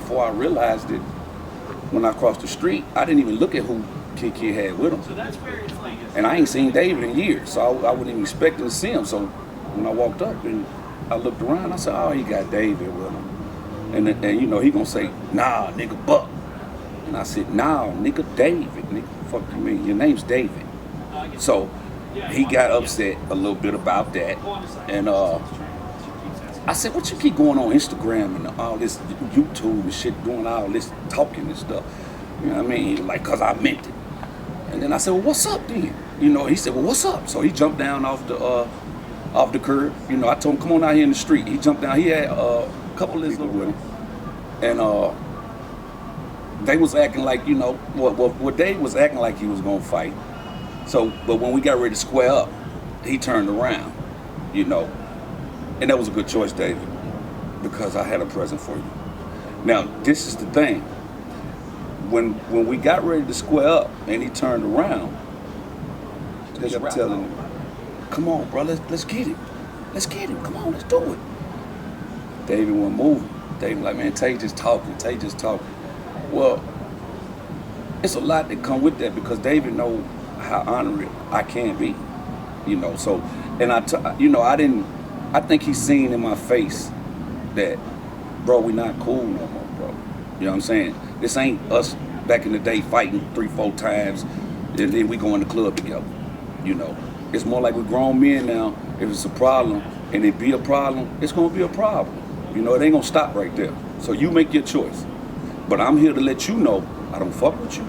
before I realized it, when I crossed the street, I didn't even look at who Kid had with him. And I ain't seen David in years, so I wasn't even expecting to see him. So when I walked up and I looked around, I said, oh, he got David with him. And you know, he gonna say, nah, nigga, Buck. And I said, nah, nigga, David. Nigga, fuck you mean? Your name's David. So he got upset a little bit about that. And I said, what you keep going on Instagram and all this YouTube and shit, doing all this talking and stuff? You know what I mean? Like, cause I meant it. And then I said, well, what's up then? You know, he said, well, what's up? So he jumped down off the curb. You know, I told him, come on out here in the street. He jumped down. He had a couple of people with him. And they was acting like, you know, well, Dave was acting like he was gonna fight. So, but when we got ready to square up, he turned around, you know. And that was a good choice, David, because I had a present for you. Now, this is the thing. When we got ready to square up and he turned around, they kept telling him, come on, bro, let's get it. Let's get him. Come on, let's do it. David wasn't moving. David like, man, Tay just talking. Well, it's a lot that come with that because David know how honorable I can be, you know. So, and I think he's seen in my face that, bro, we not cool no more, bro. You know what I'm saying? This ain't us back in the day fighting 3-4 times and then we go in the club together, you know. It's more like we're grown men now. If it's a problem and it be a problem, it's gonna be a problem. You know, it ain't gonna stop right there. So you make your choice. But I'm here to let you know I don't fuck with you.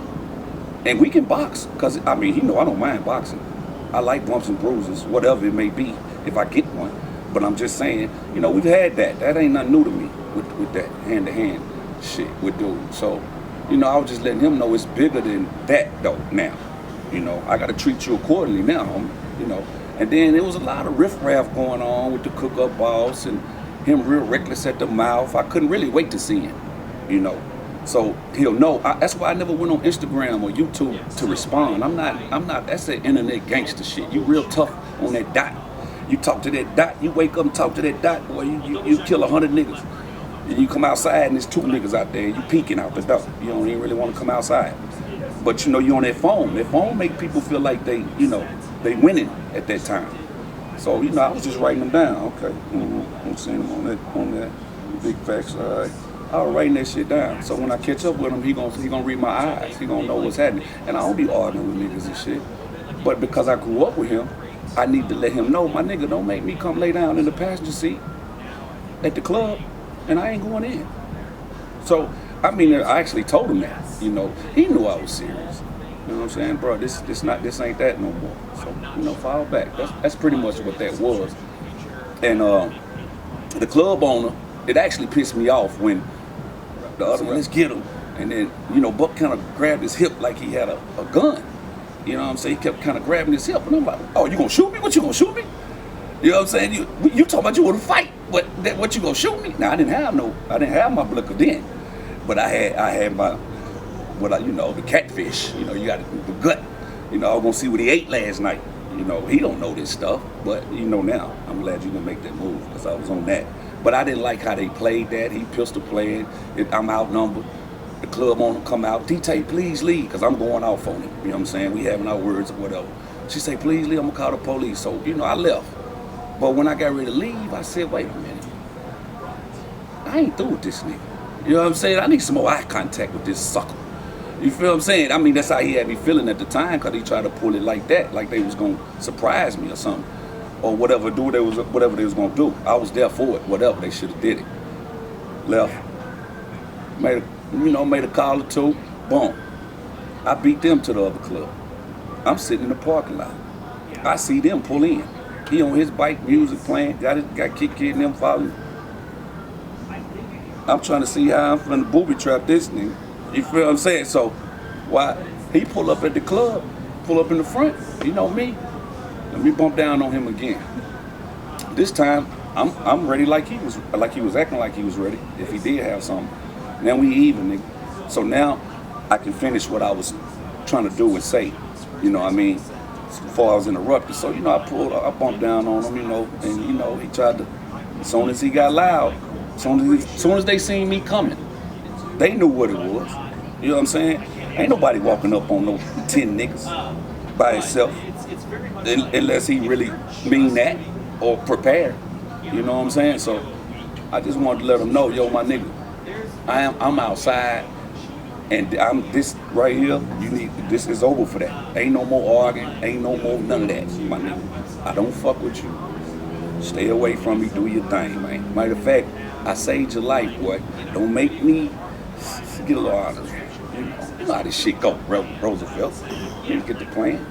And we can box, because, I mean, he know I don't mind boxing. I like bumps and bruises, whatever it may be, if I get one. But I'm just saying, you know, we've had that. That ain't nothing new to me with that hand-to-hand shit with dudes. So, you know, I was just letting him know it's bigger than that, though, now. You know, I got to treat you accordingly now, homie, you know. And then there was a lot of riffraff going on with the cook-up boss and him real reckless at the mouth. I couldn't really wait to see him, you know. So he'll know. That's why I never went on Instagram or YouTube to respond. I'm not, that's that internet gangster shit. You real tough on that dot. You talk to that dot, you wake up and talk to that dot, boy, you kill 100 niggas. And you come outside and there's 2 niggas out there and you peeking out the door. You don't even really want to come outside. But you know, you on that phone. That phone make people feel like they, you know, they winning at that time. So, you know, I was just writing them down. Okay, I'm seeing them on that big facts, all right. I was writing that shit down. So when I catch up with him, he gonna read my eyes. He gonna know what's happening. And I don't be arguing with niggas and shit. But because I grew up with him, I need to let him know, my nigga, don't make me come lay down in the passenger seat at the club and I ain't going in. So, I mean, I actually told him that, you know. He knew I was serious. You know what I'm saying? Bro, this ain't that no more. So, you know, fall back. That's pretty much what that was. And the club owner, it actually pissed me off when the other one, let's get him. And then, you know, Buck kind of grabbed his hip like he had a gun. You know what I'm saying? He kept kind of grabbing his hip. And I'm like, oh, you gonna shoot me? What, you gonna shoot me? You know what I'm saying? You talking about you want to fight. What you gonna shoot me? Now, I didn't have my blicker then. But I had my, you know, the catfish. You know, you got the gut. You know, I was gonna see what he ate last night. You know, he don't know this stuff. But, you know, now, I'm glad you didn't make that move because I was on that. But I didn't like how they played that. He pistol playing. I'm outnumbered. The club owner come out. DTay, please leave, because I'm going off on him. You know what I'm saying? We having our words or whatever. She say, please leave. I'm going to call the police. So, you know, I left. But when I got ready to leave, I said, wait a minute. I ain't through with this nigga. You know what I'm saying? I need some more eye contact with this sucker. You feel what I'm saying? I mean, that's how he had me feeling at the time, because he tried to pull it like that, like they was going to surprise me or something. Or whatever they was gonna do. I was there for it, whatever, they should have did it. Left. Made a call or 2, boom. I beat them to the other club. I'm sitting in the parking lot. I see them pull in. He on his bike, music playing, got Kid and them following. I'm trying to see how I'm finna booby trap this nigga. You feel what I'm saying? So, why he pull up at the club, pull up in the front, you know me. Let me bump down on him again. This time, I'm ready like he was acting like he was ready, if he did have something. Now we even, nigga. So now I can finish what I was trying to do and say, you know what I mean, before I was interrupted. So, you know, I bumped down on him, you know, and, you know, he tried to, as soon as he got loud, as soon as they seen me coming, They knew what it was. You know what I'm saying? Ain't nobody walking up on no 10 niggas by himself unless he really mean that or prepared. You know what I'm saying? So I just wanted to let them know, yo, my nigga, I'm outside, and I'm this right here. This is over for that. Ain't no more arguing. Ain't no more none of that, my nigga. I don't fuck with you. Stay away from me. Do your thing, man. Matter of fact, I saved your life, boy. Don't make me get a little honest. You know how this shit go, Roosevelt. You get the plan.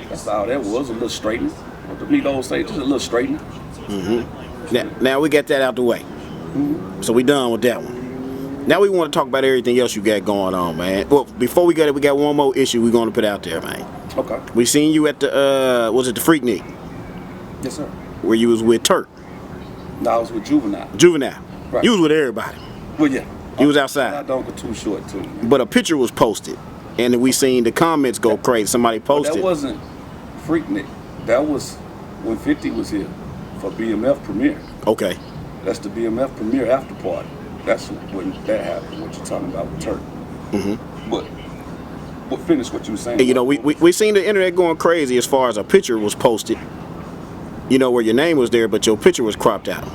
That's all that was. A little straightening. What the Migos say, just a little straightening. Now we got that out the way. So we done with that one. Now we want to talk about everything else you got going on, man. Well, before we got it, we got one more issue we're going to put out there, man. Okay. We seen you at the, was it the Freaknik? Yes, sir. Where you was with Turk. No, I was with Juvenile. Right. You was with everybody. Well, yeah. You was outside. I don't go too short, too. Man. But a picture was posted, and we seen the comments go crazy. Somebody posted. That wasn't Freaknik. That was when 50 was here for BMF premiere. Okay. That's the BMF premiere after party. That's when that happened, what you're talking about with Turk. But finish what you were saying. And, you know, we seen the internet going crazy as far as a picture was posted, you know, where your name was there, but your picture was cropped out.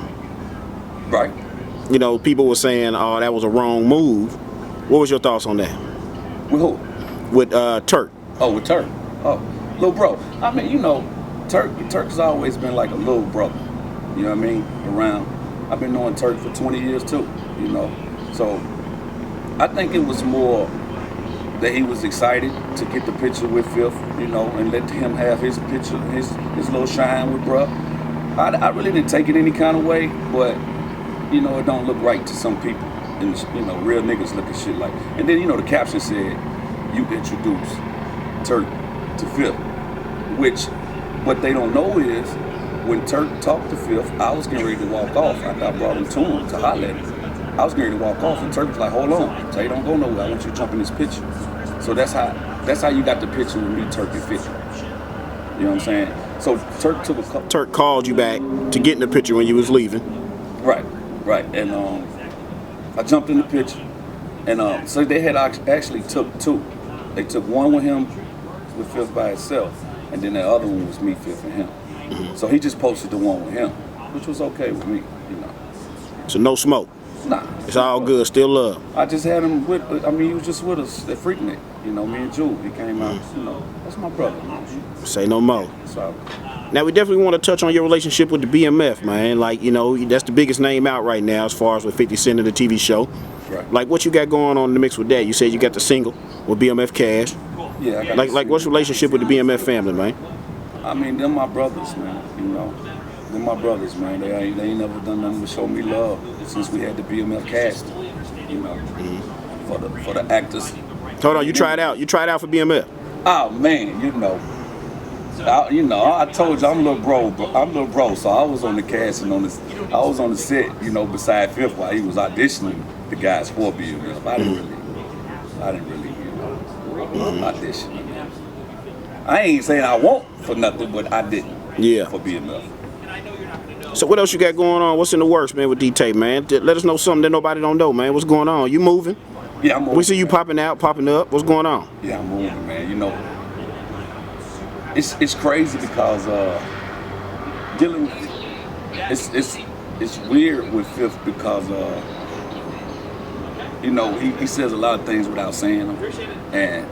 Right. You know, people were saying, oh, that was a wrong move. What was your thoughts on that? With who? With Turk. Oh, with Turk. Oh, little bro. I mean, you know, Turk's always been like a little brother. You know what I mean? Around. I've been knowing Turk for 20 years too, you know. So I think it was more that he was excited to get the picture with Fifth, you know, and let him have his picture, his little shine with bruh. I really didn't take it any kind of way, but you know, it don't look right to some people. And you know, real niggas look at shit like. And then you know, the caption said, "You introduced Turk to Fifth," which what they don't know is when Turk talked to Fifth, I was getting ready to walk off after I brought him to him to holler at him. I was getting ready to walk off, and Turk was like, "Hold on, Tay, don't go nowhere. I want you to jump in this picture." So that's how you got the picture with me, Turk, and 50. You know what I'm saying? So Turk took a couple. Turk called you back to get in the picture when you was leaving. Right, and I jumped in the picture, and so they had actually took two. They took one with him, with Fifth by itself, and then the other one was me, Fifth, and him. So he just posted the one with him, which was okay with me, you know. So no smoke. Nah. It's all good, still love. I just had him with, I mean, he was just with us at Freaknik, you know, me and Jewel. He came out, you know, that's my brother, man. Say no more. So, now we definitely want to touch on your relationship with the BMF, man. Like, you know, that's the biggest name out right now as far as with 50 Cent and the TV show. Right. Like, what you got going on in the mix with that? You said you got the single with BMF Cash. Yeah, I got like what's your relationship with the BMF family, man? I mean, they're my brothers, man, you know. They're my brothers, man. They ain't never done nothing to show me love since we had the BMF cast, you know, for the actors. Hold on, you tried out for BMF? Oh man, you know, I told you I'm little bro, so I was on the cast and I was on the set, you know, beside Fifth while he was auditioning the guys for BMF. I didn't really, you know, audition. I ain't saying I won't for nothing, but I didn't. Yeah. For BMF. So what else you got going on? What's in the works, man, with DTay, man? Let us know something that nobody don't know, man. What's going on? You moving? Yeah, I'm moving. We see you popping out, popping up. What's going on? Yeah, I'm moving, man. You know, it's crazy because dealing. It's weird with Fifth because you know, he says a lot of things without saying them, and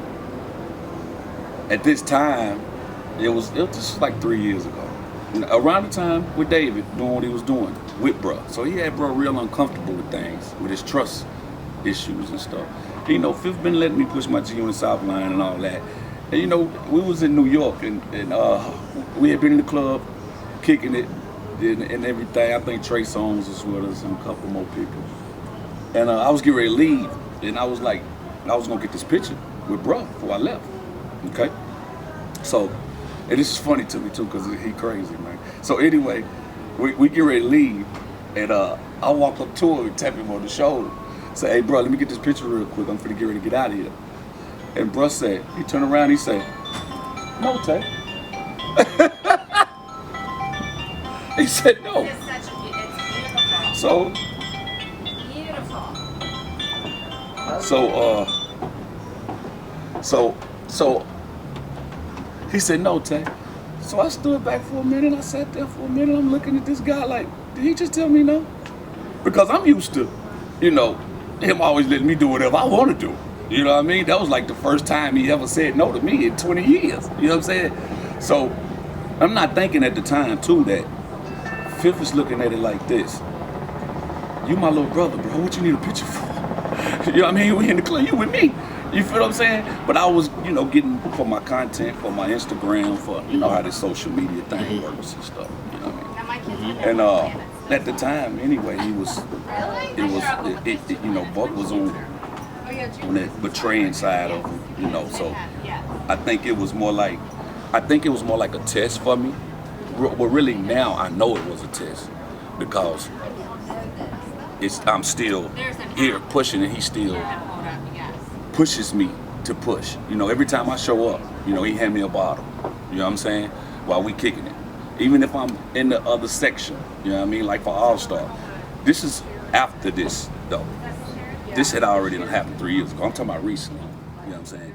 at this time, it was just like 3 years ago. Around the time with David doing what he was doing with bruh. So he had bruh real uncomfortable with things, with his trust issues and stuff. You know, Fifth been letting me push my G on the South Line and all that. And you know, we was in New York and we had been in the club, kicking it and everything. I think Trey Songz was with us and a couple more people. And I was getting ready to leave, and I was like, I was gonna get this picture with bruh before I left. Okay? So, and this is funny to me too, cause he crazy, man. So anyway, we get ready to leave, and I walk up to him and tap him on the shoulder. Say, hey bro, let me get this picture real quick. I'm finna get ready to get out of here. And bruh said, he turned around, he said, no, Tay. He said no. It's such a it's beautiful. So Beautiful. So he said, no, Tay. So I stood back for a minute. I sat there for a minute. I'm looking at this guy like, did he just tell me no? Because I'm used to, him always letting me do whatever I want to do. You know what I mean? That was like the first time he ever said no to me in 20 years. You know what I'm saying? So I'm not thinking at the time, too, that Fifth is looking at it like this. You my little brother, bro. What you need a picture for? You know what I mean? We in the club. You with me. You feel what I'm saying? But I was, getting for my content, for my Instagram, for, how this social media thing works and stuff. You know what I mean? And at the time, anyway, Buck was on that betraying side of him, so I think it was more like a test for me. Well, really now I know it was a test because I'm still here pushing and he still pushes me to push. Every time I show up, he hand me a bottle. You know what I'm saying? While we kicking it. Even if I'm in the other section, you know what I mean? Like for All-Star. This is after this though. This had already happened 3 years ago. I'm talking about recently. You know what I'm saying?